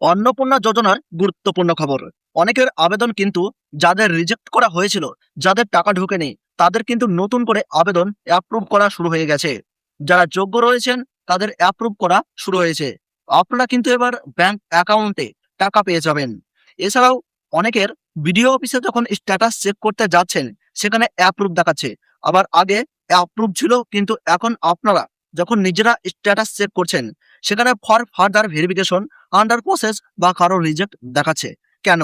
অন্নপূর্ণা যোজনার গুরুত্বপূর্ণ খবর। অনেকের আবেদন কিন্তু যাদের রিজেক্ট করা হয়েছিল, যাদের টাকা ঢোকেনি, তাদের কিন্তু নতুন করে আবেদন অ্যাপ্রুভ করা শুরু হয়ে গেছে। যারা যোগ্য রয়েছেন তাদের অ্যাপ্রুভ করা শুরু হয়েছে। আপনারা কিন্তু এবার ব্যাংক অ্যাকাউন্টে টাকা পেয়ে যাবেন। এছাড়াও অনেকের বিডিও অফিসে যখন স্ট্যাটাস চেক করতে যাচ্ছেন, সেখানে অ্যাপ্রুভ দেখাচ্ছে। আবার আগে অ্যাপ্রুভ ছিল, কিন্তু এখন আপনারা যখন নিজেরা স্ট্যাটাস চেক করছেন, সেখানে for further verification, under process বা কারো রিজেক্ট দেখাচ্ছে। কেন?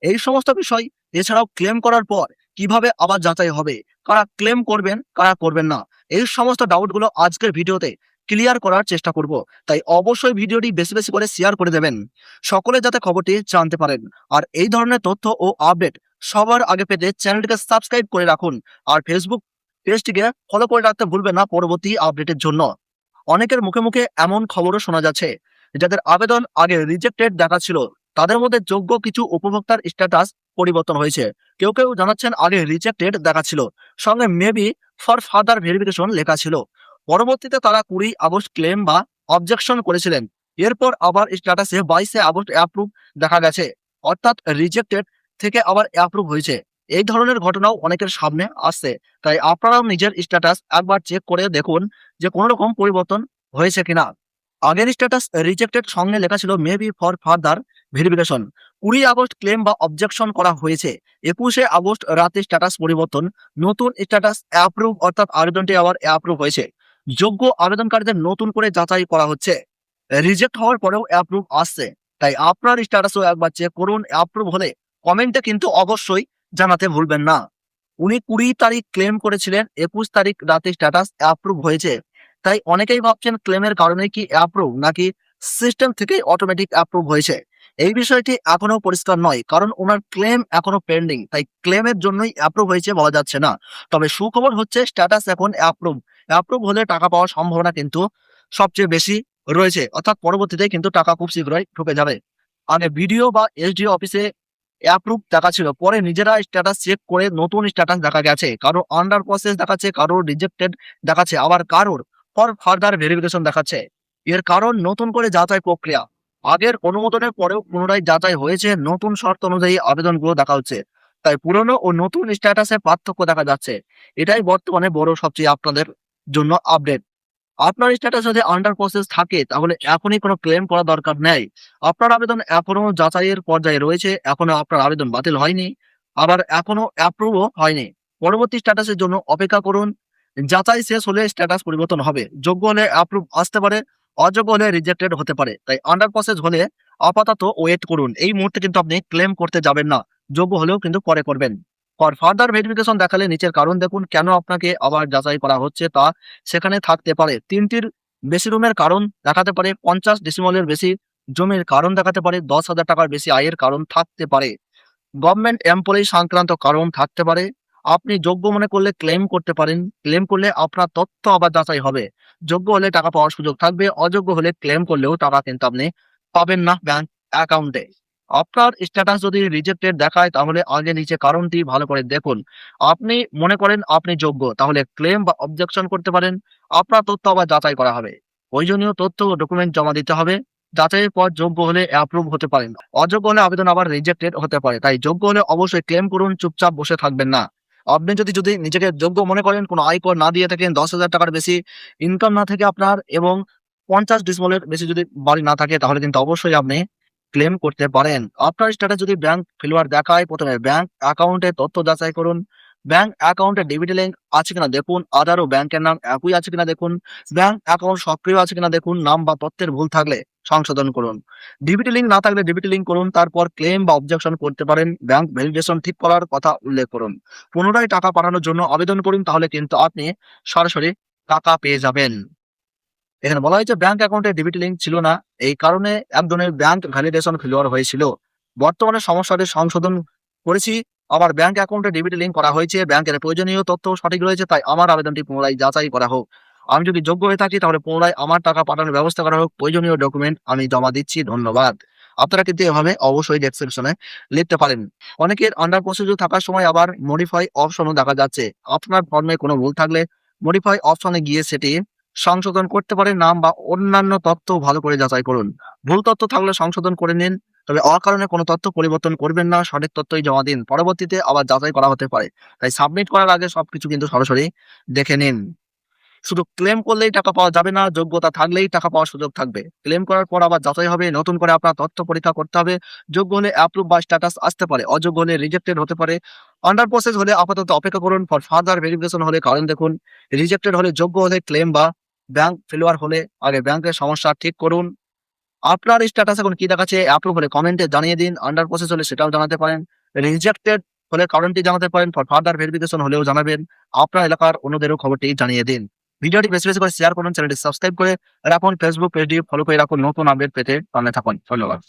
এই সমস্ত বিষয়, এছাড়াও ক্লেম করার পর কিভাবে আবার যাচাই হবে, কারা ক্লেম করবেন কারা করবেন না, এই সমস্ত ডাউটগুলো আজকের ভিডিওতে ক্লিয়ার করার চেষ্টা করব। তাই অবশ্যই ভিডিওটি বেশি বেশি করে শেয়ার করে দেবেন, সকলে যাতে খবরটি জানতে পারেন। আর এই ধরনের তথ্য ও আপডেট সবার আগে পেতে চ্যানেলটিকে সাবস্ক্রাইব করে রাখুন। আর ফেসবুক পেজটিকে ফলো করে রাখতে ভুলবেন না পরবর্তী আপডেটের জন্য। অনেকের মুখে মুখে এমন খবরও শোনা যাচ্ছে, যাদের আবেদন আগে রিজেক্টেড দেখাচ্ছিল, তাদের মধ্যে যোগ্য কিছু উপভোক্তার স্ট্যাটাস পরিবর্তন হয়েছে। কেউ কেউ জানাচ্ছেন আগে রিজেক্টেড দেখাচ্ছিল, সঙ্গে মেবি ফর ফার্দার ভেরিফিকেশন লেখা ছিল। পরবর্তীতে তারা 20 আগস্ট ক্লেম বা অবজেকশন করেছিলেন। এরপর আবার স্ট্যাটাসে 22 আগস্ট অ্যাপ্রুভ দেখা গেছে, অর্থাৎ রিজেক্টেড থেকে আবার অ্যাপ্রুভ হয়েছে। এই ধরনের ঘটনাও অনেকের সামনে আসছে। তাই আপনারাও নিজের স্ট্যাটাস একবার চেক করে দেখুন যে কোনো রকম পরিবর্তন হয়েছে কিনা। আগের স্ট্যাটাস রিজেক্টেড সঙ্গে লেখা ছিল maybe for further verification. 20 August claim বা অবজেকশন করা হয়েছে। 21 আগস্ট রাতে স্ট্যাটাস পরিবর্তন, নতুন স্ট্যাটাস অ্যাপ্রুভ, অর্থাৎ আবেদনটি আবার অ্যাপ্রুভ হয়েছে। যোগ্য আবেদনকারীদের নতুন করে যাচাই করা হচ্ছে। রিজেক্ট হওয়ার পরেও অ্যাপ্রুভ আসছে। তাই আপনার স্ট্যাটাসও একবার চেক করুন। অ্যাপ্রুভ হলে কমেন্টে কিন্তু অবশ্যই জানাতে ভুলবেন না। উনি 20 তারিখ ক্লেম করেছিলেন, 21 তারিখ রাতে স্ট্যাটাস অ্যাপ্রুভ হয়েছে। তাই অনেকেই ভাবছেন ক্লেমের কারণে কি অ্যাপ্রুভ, নাকি সিস্টেম থেকে অটোমেটিক অ্যাপ্রুভ হয়েছে। এই বিষয়টি এখনো পরিষ্কার নয়, কারণ ওনার ক্লেম এখনো পেন্ডিং। তাই ক্লেমের জন্যই অ্যাপ্রুভ হয়েছে বলা যাচ্ছে না। তবে সুখবর হচ্ছে স্ট্যাটাস এখন অ্যাপ্রুভ। অ্যাপ্রুভ হলে টাকা পাওয়ার সম্ভাবনা কিন্তু সবচেয়ে বেশি রয়েছে, অর্থাৎ পরবর্তীতে কিন্তু টাকা খুব শীঘ্রই ঢুকে যাবে। আগে বিডিও বা এসডিও অফিসে অ্যাপ্রুভ দেখাচ্ছিল, পরে নিজেরা স্ট্যাটাস চেক করে নতুন স্ট্যাটাস দেখা গেছে। কারো আন্ডার প্রসেস দেখাচ্ছে, কারোর রিজেক্টেড দেখাচ্ছে, আবার কারোর ফর ফার্দার ভেরিফিকেশন দেখাচ্ছে। এর কারণ নতুন করে যাচাই প্রক্রিয়া। আগের অনুমোদনের পরেও পুনরায় যাচাই হয়েছে, নতুন শর্ত অনুযায়ী আবেদনগুলো দেখা হচ্ছে। তাই পুরনো ও নতুন স্ট্যাটাসে পার্থক্য দেখা যাচ্ছে। এটাই বর্তমানে বড় সবচেয়ে আপনাদের জন্য আপডেট। আপনার স্ট্যাটাস যদি আন্ডার প্রসেস থাকে, তাহলে এখনই কোনো ক্লেম করা দরকার নেই। আপনার আবেদন এখনো যাচাইয়ের পর্যায়ে রয়েছে, এখনো আপনার আবেদন বাতিল হয়নি, আবার এখনো অ্যাপ্রুভও হয়নি। পরবর্তী স্ট্যাটাসের জন্য অপেক্ষা করুন। যাচাই শেষ হলে স্ট্যাটাস পরিবর্তন হবে। যোগ্য হলে অ্যাপ্রুভ আসতে পারে, অযোগ্য হলে রিজেক্টেড হতে পারে। তাই আন্ডার প্রসেস হলে আপাতত ওয়েট করুন। এই মুহূর্তে কিন্তু আপনি ক্লেম করতে যাবেন না। যোগ্য হলেও কিন্তু পরে করবেন। ফর ফার্দার ভেরিফিকেশন দেখালে নিচের কারণ দেখুন, কেন আপনাকে আবার যাচাই করা হচ্ছে তা সেখানে থাকতে পারে। 3টির বেশি রুমের কারণ দেখাতে পারে, 50 ডেসিমলের বেশি জমির কারণ দেখাতে পারে, 10,000 টাকার বেশি আয়ের কারণ থাকতে পারে, গভর্নমেন্ট এমপ্লয়ি সংক্রান্ত কারণ থাকতে পারে। আপনি যোগ্য মনে করলে ক্লেম করতে পারেন। ক্লেম করলে আপনার তথ্য আবার যাচাই হবে। যোগ্য হলে টাকা পাওয়ার সুযোগ থাকবে, অযোগ্য হলে ক্লেম করলেও টাকা কিন্তু আপনি পাবেন না ব্যাংক অ্যাকাউন্টে। আপনার স্ট্যাটাস যদি রিজেক্টেড দেখায়, তাহলে আগে নিচে কারণটি ভালো করে দেখুন। আপনি মনে করেন আপনি যোগ্য, তাহলে ক্লেম বা অবজেকশন করতে পারেন। আপনার তথ্য আবার যাচাই করা হবে। প্রয়োজনীয় তথ্য ও ডকুমেন্ট জমা দিতে হবে। যাচাইয়ের পর যোগ্য হলে অ্যাপ্রুভ হতে পারেন, অযোগ্য হলে আবেদন আবার রিজেক্টেড হতে পারে। তাই যোগ্য হলে অবশ্যই ক্লেম করুন, চুপচাপ বসে থাকবেন না। আপনি যদি নিজেকে যোগ্য মনে করেন, কোনো আয়কর না দিয়ে থাকেন, 10,000 টাকার বেশি ইনকাম না থাকে আপনার, এবং 50 ডিসিমলের বেশি যদি বাড়ি না থাকে, তাহলে কিন্তু অবশ্যই আপনি ক্লেম করতে পারেন। আপনার স্ট্যাটাস যদি ব্যাংক ফেলুয়ার দেখায়, প্রথমে ব্যাংক অ্যাকাউন্টে তথ্য যাচাই করুন। ব্যাংক অ্যাকাউন্টে ডিবিটি লিঙ্ক আছে কিনা দেখুন, আধার ও ব্যাংকের নাম একই আছে কিনা দেখুন, ব্যাংক অ্যাকাউন্ট সক্রিয় আছে কিনা দেখুন, নাম বা তথ্যের ভুল থাকলে সংশোধন করুন। ডিবিটি লিঙ্ক না থাকলে ডিবিটি লিঙ্ক করুন, তারপর ক্লেম বা অবজেকশন করতে পারেন। ব্যাংক ভ্যালিডেশন ঠিক করার কথা উল্লেখ করুন। পুনরায় টাকা পাঠানোর জন্য আবেদন করুন, তাহলে কিন্তু আপনি সরাসরি টাকা পেয়ে যাবেন। এখানে বলা হয়েছে ব্যাংক অ্যাকাউন্টে ডিবিটি লিঙ্ক ছিল না, এই কারণে একজনের ব্যাংক ভ্যালিডেশন ফেলিওর হয়েছিল। বর্তমানে সমস্যাটি সংশোধন করেছি, আবার ব্যাংক অ্যাকাউন্টে ডিবিটি লিঙ্ক করা হয়েছে, ব্যাংকের প্রয়োজনীয় তথ্য সঠিক রয়েছে। তাই আমার আবেদনটি পুনরায় যাচাই করা হোক। আমি যদি যোগ্য হয়ে থাকি, তাহলে পুনরায় আমার টাকা পাঠানোর ব্যবস্থা করা হোক। প্রয়োজনীয় ডকুমেন্ট আমি জমা দিচ্ছি, ধন্যবাদ। আপনারা কিন্তু এভাবে অবশ্যই ডেসক্রিপশনে লিখতে পারেন। অনেকের আন্ডার প্রসিডিউর থাকার সময় আবার মডিফাই অপশনও দেখা যাচ্ছে। আপনার ফর্মে কোনো ভুল থাকলে মডিফাই অপশনে গিয়ে সেটি সংশোধন করতে পারে নাম বা অন্যান্য তথ্য ভালো করে যাচাই করুন। ভুল তথ্য থাকলে সংশোধন করে নিন, তবে অকারণে কোনো তথ্য পরিবর্তন করবেন না, সঠিক তথ্যই জমা দিন, পরবর্তীতে আবার যাচাই করা হতে পারে। তাই সাবমিট করার আগে সবকিছু কিন্তু সরাসরি দেখে নিন। শুধু ক্লেম করলেই টাকা পাওয়া যাবে না, যোগ্যতা থাকলেই টাকা পাওয়ার সুযোগ থাকবে। ক্লেম করার পর আবার যাচাই হবে, নতুন করে আপনার তথ্য পরীক্ষা করতে হবে। যোগ্য হলে অ্যাপ্রুভ বা স্ট্যাটাস আসতে পারে, অযোগ্য হলে রিজেক্টেড হতে পারে। আন্ডার প্রসেস হলে আপাতত অপেক্ষা করুন, ফর ফার্দার ভেরিফিকেশন হলে কারণ দেখুন। রিজেক্টেড হলে, যোগ্য হলে ক্লেম বা ব্যাংক ফেলিওর হলে আগে ব্যাংকের সমস্যা ঠিক করুন। আপনার স্ট্যাটাস এখন কি দেখাচ্ছে? অ্যাপ্রুভ হলে কমেন্টে জানিয়ে দিন, আন্ডার প্রসেস হলে সেটাও জানাতে পারেন, রিজেক্টেড হলে কারণটি জানাতে পারেন, ফর ফার্দার ভেরিফিকেশন হলেও জানাবেন। আপনার এলাকার অন্যদেরও খবরটি জানিয়ে দিন। ভিডিওটি বেশি বেশি করে শেয়ার করুন, চ্যানেলটি সাবস্ক্রাইব করে রাখুন, ফেসবুক পেজটি ফলো করে রাখুন, নতুন আপডেট পেতে পারলে থাকুন। ধন্যবাদ।